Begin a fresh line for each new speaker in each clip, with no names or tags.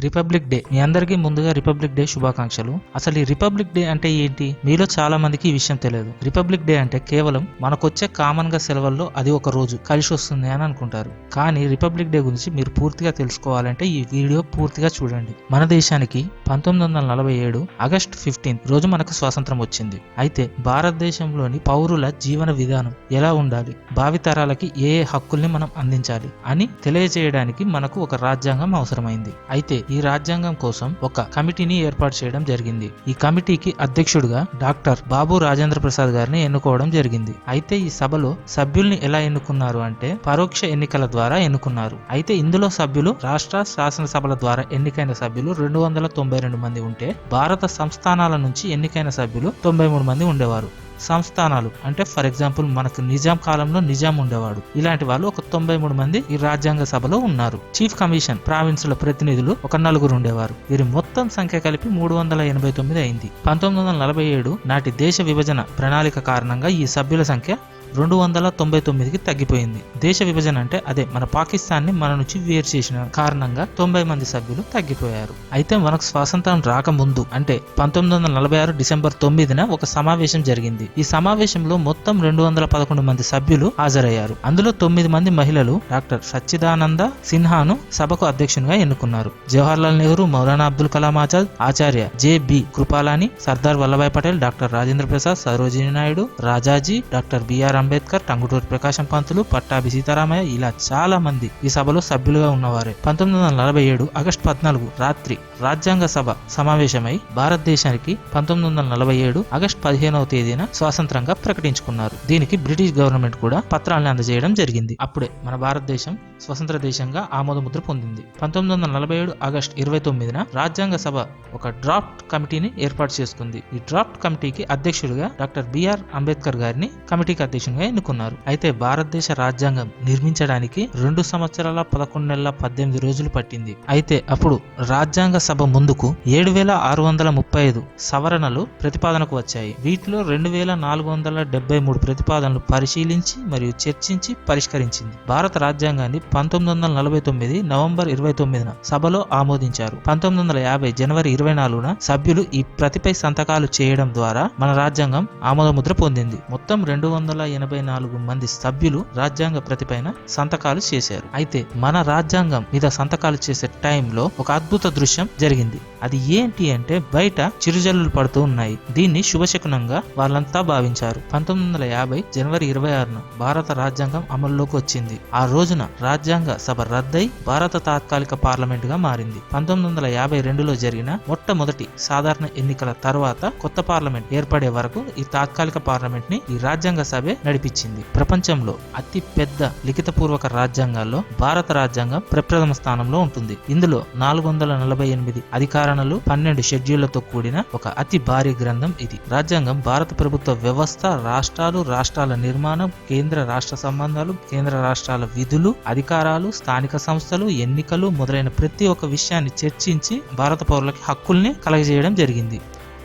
Republic day. మీ అందరికీ ముందుగా republic day శుభాకాంక్షలు. అసలు ఈ రిపబ్లిక్ డే అంటే ఏంటి? మీలో చాలా మందికి ఈ విషయం తెలియదు. రిపబ్లిక్ డే అంటే కేవలం మనకొచ్చే కామన్ గా సెలవుల్లో అది ఒక రోజు కలిసి వస్తుంది అని అనుకుంటారు. కానీ రిపబ్లిక్ డే గురించి మీరు పూర్తిగా తెలుసుకోవాలంటే ఈ వీడియో పూర్తిగా చూడండి. మన దేశానికి 1947 ఆగస్ట్ 15 రోజు మనకు స్వాతంత్రం వచ్చింది. అయితే భారతదేశంలోని పౌరుల జీవన విధానం ఎలా ఉండాలి, భావితరాలకి ఏ హక్కుల్ని మనం అందించాలి అని తెలియజేయడానికి మనకు ఒక రాజ్యాంగం అవసరమైంది. అయితే ఈ రాజ్యాంగం కోసం ఒక కమిటీని ఏర్పాటు చేయడం జరిగింది. ఈ కమిటీకి అధ్యక్షుడిగా డాక్టర్ బాబు రాజేంద్ర ప్రసాద్ గారిని ఎన్నుకోవడం జరిగింది. అయితే ఈ సభలో సభ్యుల్ని ఎలా ఎన్నుకున్నారు అంటే పరోక్ష ఎన్నికల ద్వారా ఎన్నుకున్నారు. అయితే ఇందులో సభ్యులు రాష్ట్ర శాసనసభల ద్వారా ఎన్నికైన సభ్యులు 292 మంది ఉంటే భారత సంస్థానాల నుంచి ఎన్నికైన సభ్యులు 93 మంది ఉండేవారు. సంస్థానాలు అంటే ఫర్ ఎగ్జాంపుల్ మనకు నిజాం కాలంలో నిజాం ఉండేవాడు. ఇలాంటి వాళ్ళు ఒక 93 మంది ఈ రాజ్యాంగ సభలో ఉన్నారు. చీఫ్ కమిషన్ ప్రావిన్సుల ప్రతినిధులు ఒక 4 ఉండేవారు. వీరి మొత్తం సంఖ్య కలిపి 389 అయింది. 1947 నాటి దేశ విభజన ప్రణాళిక కారణంగా ఈ సభ్యుల సంఖ్య 299కి తగ్గిపోయింది. దేశ విభజన అంటే అదే మన పాకిస్తాన్ ని మన నుంచి వేరు చేసిన కారణంగా 90 మంది సభ్యులు తగ్గిపోయారు. అయితే మనకు స్వాతంత్రం రాకముందు అంటే 1946 డిసెంబర్ 9న ఒక సమావేశం జరిగింది. ఈ సమావేశంలో మొత్తం 211 మంది సభ్యులు హాజరయ్యారు. అందులో 9 మంది మహిళలు డాక్టర్ సచ్చిదానంద సిన్హాను సభకు అధ్యక్షునిగా ఎన్నుకున్నారు. జవహర్లాల్ నెహ్రూ, మౌలానా అబ్దుల్ కలాం ఆజాద్, ఆచార్య జె.బి. కృపాలాని, సర్దార్ వల్లభాయ్ పటేల్, డాక్టర్ రాజేంద్ర ప్రసాద్, సరోజినీ నాయుడు, రాజాజీ, డాక్టర్ బిఆర్ అంబేద్కర్, టంగుటూరి ప్రకాశం పంతులు, పట్టాభి సీతారామయ్య ఇలా చాలా మంది ఈ సభలో సభ్యులుగా ఉన్నవారే. 1947 ఆగస్టు 14 రాత్రి రాజ్యాంగ సభ సమావేశమై భారతదేశానికి 1947 ఆగస్టు 15వ తేదీన స్వాతంత్రంగా ప్రకటించుకున్నారు. దీనికి బ్రిటిష్ గవర్నమెంట్ కూడా పత్రాలను అందజేయడం జరిగింది. అప్పుడే మన భారతదేశం స్వతంత్ర దేశంగా ఆమోదముద్ర పొందింది. 1947 ఆగస్టు 29న రాజ్యాంగ సభ ఒక డ్రాఫ్ట్ కమిటీని ఏర్పాటు చేసుకుంది. ఈ డ్రాఫ్ట్ కమిటీకి అధ్యక్షుడిగా డాక్టర్ బిఆర్ అంబేద్కర్ గారిని కమిటీకి అధ్యక్షుడిగా ఎన్నుకున్నారు. అయితే భారతదేశ రాజ్యాంగం నిర్మించడానికి 2 సంవత్సరాల 11 నెలల 18 రోజులు పట్టింది. అయితే అప్పుడు రాజ్యాంగ సభ ముందుకు 7635 సవరణలు ప్రతిపాదనకు వచ్చాయి. వీటిలో 2473 ప్రతిపాదనలు పరిశీలించి మరియు చర్చించి పరిష్కరించింది. భారత రాజ్యాంగాన్ని 1949 నవంబర్ 29న సభలో ఆమోదించారు. 1950 జనవరి 24న సభ్యులు ఈ ప్రతిపై సంతకాలు చేయడం ద్వారా మన రాజ్యాంగం ఆమోదముద్ర పొందింది. మొత్తం 284 మంది సభ్యులు రాజ్యాంగ ప్రతిపైన సంతకాలు చేశారు. అయితే మన రాజ్యాంగం మీద సంతకాలు చేసే టైంలో ఒక అద్భుత దృశ్యం జరిగింది. అది ఏంటి అంటే బయట చిరుజల్లులు పడుతూ ఉన్నాయి. దీన్ని శుభశకునంగా వాళ్ళంతా భావించారు. 1950 జనవరి 26న భారత రాజ్యాంగం అమల్లోకి వచ్చింది. ఆ రోజున రాజ్యాంగ సభ రద్దయి భారత తాత్కాలిక పార్లమెంట్ గా మారింది. 1952లో జరిగిన మొట్టమొదటి సాధారణ ఎన్నికల తర్వాత కొత్త పార్లమెంట్ ఏర్పడే వరకు ఈ తాత్కాలిక పార్లమెంట్ ని ఈ రాజ్యాంగ సభే నడిపించింది. ప్రపంచంలో అతి పెద్ద లిఖితపూర్వక రాజ్యాంగాల్లో భారత రాజ్యాంగం ప్రప్రథమ స్థానంలో ఉంటుంది. ఇందులో 448 అధికారణలు, 12 షెడ్యూళ్లతో కూడిన ఒక అతి భారీ గ్రంథం ఇది. రాజ్యాంగం భారత ప్రభుత్వ వ్యవస్థ, రాష్ట్రాలు, రాష్ట్రాల నిర్మాణం, కేంద్ర రాష్ట్ర సంబంధాలు, కేంద్ర రాష్ట్రాల విధులు, అధికారాలు, స్థానిక సంస్థలు, ఎన్నికలు మొదలైన ప్రతి ఒక్క విషయాన్ని చర్చించి భారత పౌరులకి హక్కుల్ని కలగజేయడం జరిగింది.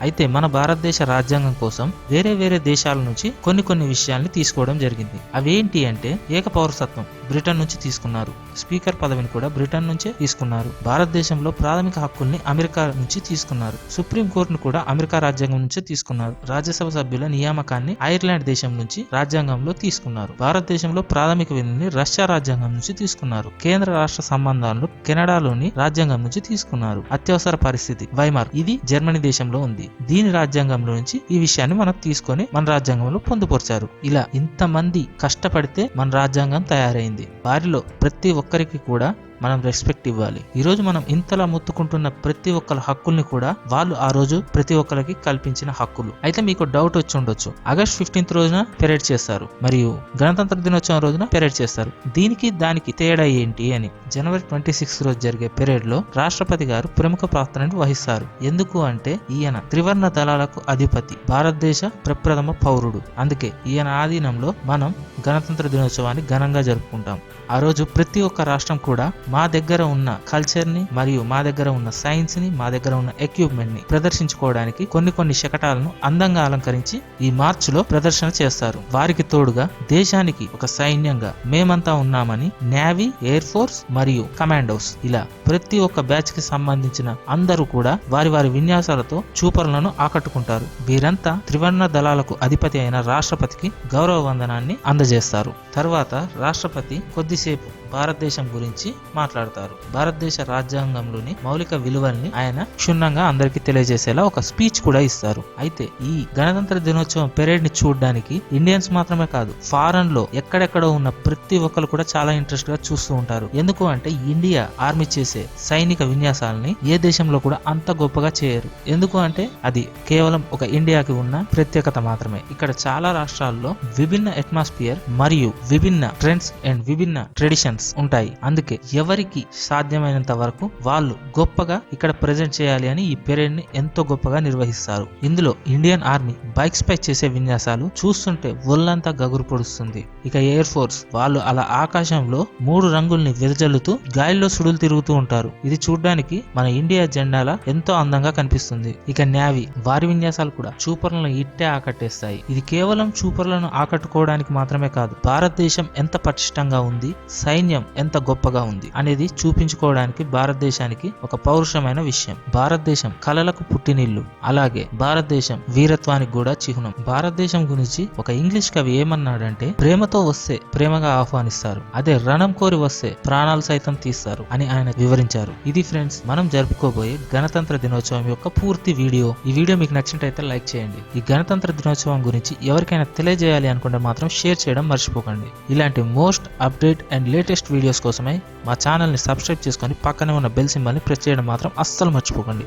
అయితే మన భారతదేశ రాజ్యాంగం కోసం వేరే వేరే దేశాల నుంచి కొన్ని విషయాల్ని తీసుకోవడం జరిగింది. అవేంటి అంటే ఏక పౌరసత్వం బ్రిటన్ నుంచి తీసుకున్నారు. స్పీకర్ పదవిని కూడా బ్రిటన్ నుంచే తీసుకున్నారు. భారతదేశంలో ప్రాథమిక హక్కుల్ని అమెరికా నుంచి తీసుకున్నారు. సుప్రీం కోర్టును కూడా అమెరికా రాజ్యాంగం నుంచే తీసుకున్నారు. రాజ్యసభ సభ్యుల నియామకాన్ని ఐర్లాండ్ దేశం నుంచి రాజ్యాంగంలో తీసుకున్నారు. భారతదేశంలో ప్రాథమిక విధుల్ని రష్యా రాజ్యాంగం నుంచి తీసుకున్నారు. కేంద్ర రాష్ట్ర సంబంధాలను కెనడాలోని రాజ్యాంగం నుంచి తీసుకున్నారు. అత్యవసర పరిస్థితి వైమార్ ఇది జర్మనీ దేశంలో ఉంది. దీని రాజ్యాంగంలో నుంచి ఈ విషయాన్ని మనం తీసుకొని మన రాజ్యాంగంలో పొందుపరిచారు. ఇలా ఇంతమంది కష్టపడితే మన రాజ్యాంగం తయారైంది. వారిలో ప్రతి ఒక్కరికి కూడా మనం రెస్పెక్ట్ ఇవ్వాలి. ఈ రోజు మనం ఇంతలా ముత్తుకుంటున్న ప్రతి ఒక్కరి హక్కుల్ని కూడా వాళ్ళు ఆ రోజు ప్రతి ఒక్కరికి కల్పించిన హక్కులు. అయితే మీకు డౌట్ వచ్చి ఉండొచ్చు, ఆగస్ట్ 15 రోజున పెరేడ్ చేస్తారు మరియు గణతంత్ర దినోత్సవం రోజున పెరేడ్ చేస్తారు, దీనికి దానికి తేడా ఏంటి అని. జనవరి 26 రోజు జరిగే పెరేడ్ లో రాష్ట్రపతి గారు ప్రముఖ పాత్రను వహిస్తారు. ఎందుకు అంటే ఈయన త్రివర్ణ దళాలకు అధిపతి, భారతదేశ ప్రప్రథమ పౌరుడు. అందుకే ఈయన ఆధీనంలో మనం గణతంత్ర దినోత్సవాన్ని ఘనంగా జరుపుకుంటాం. ఆ రోజు ప్రతి ఒక్క రాష్ట్రం కూడా మా దగ్గర ఉన్న కల్చర్ ని మరియు మా దగ్గర ఉన్న సైన్స్ ని మా దగ్గర ఉన్న ఎక్విప్మెంట్ ని ప్రదర్శించుకోవడానికి కొన్ని శకటాలను అందంగా అలంకరించి ఈ మార్చ్ లో ప్రదర్శన చేస్తారు. వారికి తోడుగా దేశానికి ఒక సైన్యంగా మేమంతా ఉన్నామని నేవీ, ఎయిర్ ఫోర్స్ మరియు కమాండోస్ ఇలా ప్రతి ఒక్క బ్యాచ్ కి సంబంధించిన అందరూ కూడా వారి వారి విన్యాసాలతో చూపరులను ఆకట్టుకుంటారు. వీరంతా త్రివర్ణ దళాలకు అధిపతి అయిన రాష్ట్రపతికి గౌరవ వందనాన్ని అందజేస్తారు. తర్వాత రాష్ట్రపతి కొద్దిసేపు భారతదేశం గురించి మాట్లాడతారు. భారతదేశ రాజ్యాంగంలోని మౌలిక విలువల్ని ఆయన క్షుణ్ణంగా అందరికీ తెలియజేసేలా ఒక స్పీచ్ కూడా ఇస్తారు. అయితే ఈ గణతంత్ర దినోత్సవం పెరేడ్ ని చూడడానికి ఇండియన్స్ మాత్రమే కాదు, ఫారెన్ లో ఎక్కడెక్కడో ఉన్న ప్రతి ఒక్కరు కూడా చాలా ఇంట్రెస్ట్ గా చూస్తూ ఉంటారు. ఎందుకు అంటే ఇండియా ఆర్మీ చేసే సైనిక విన్యాసాలని ఏ దేశంలో కూడా అంత గొప్పగా చేయరు. ఎందుకు అంటే అది కేవలం ఒక ఇండియాకి ఉన్న ప్రత్యేకత మాత్రమే. ఇక్కడ చాలా రాష్ట్రాల్లో విభిన్న అట్మాస్ఫియర్ మరియు విభిన్న ట్రెండ్స్ అండ్ విభిన్న ట్రెడిషన్స్ ఉంటాయి. అందుకే ఎవరికి సాధ్యమైనంత వరకు వాళ్ళు గొప్పగా ఇక్కడ ప్రెజెంట్ చేయాలి అని ఈ పెరేడ్ ని ఎంతో గొప్పగా నిర్వహిస్తారు. ఇందులో ఇండియన్ ఆర్మీ బైక్స్ పై చేసే విన్యాసాలు చూస్తుంటే ఒళ్ళంతా గగురు పొడుస్తుంది. ఇక ఎయిర్ ఫోర్స్ వాళ్ళు అలా ఆకాశంలో 3 రంగుల్ని వెదజల్లుతూ గాలిలో సుడులు తిరుగుతూ ఉంటారు. ఇది చూడడానికి మన ఇండియా జెండాలా ఎంతో అందంగా కనిపిస్తుంది. ఇక నేవీ వారి విన్యాసాలు కూడా చూపర్లను ఇట్టే ఆకట్టేస్తాయి. ఇది కేవలం చూపర్లను ఆకట్టుకోవడానికి మాత్రమే కాదు, భారతదేశం ఎంత పటిష్టంగా ఉంది, సైన్యం ఎంత గొప్పగా ఉంది అనేది చూపించుకోవడానికి భారతదేశానికి ఒక పౌరుషమైన విషయం. భారతదేశం కలలకు పుట్టినిల్లు, అలాగే భారతదేశం వీరత్వానికి కూడా చిహ్నం. భారతదేశం గురించి ఒక ఇంగ్లీష్ కవి ఏమన్నాడంటే, ప్రేమతో వస్తే ప్రేమగా ఆహ్వానిస్తారు, అదే రణం కోరి వస్తే ప్రాణాలు సైతం తీస్తారు అని ఆయన వివరించారు. ఇది ఫ్రెండ్స్ మనం జరుపుకోబోయే గణతంత్ర దినోత్సవం యొక్క పూర్తి వీడియో. ఈ వీడియో మీకు నచ్చినట్లయితే లైక్ చేయండి. ఈ గణతంత్ర దినోత్సవం గురించి ఎవరికైనా తెలియజేయాలి అనుకుంటే మాత్రం షేర్ చేయడం మర్చిపోకండి. ఇలాంటి most update and latest videos కోసమై మా ఛానల్ ని సబ్స్క్రైబ్ చేసుకొని పక్కనే ఉన్న బెల్ సింబల్ ని ప్రెస్ చేయడం మాత్రం అస్సలు మర్చిపోకండి.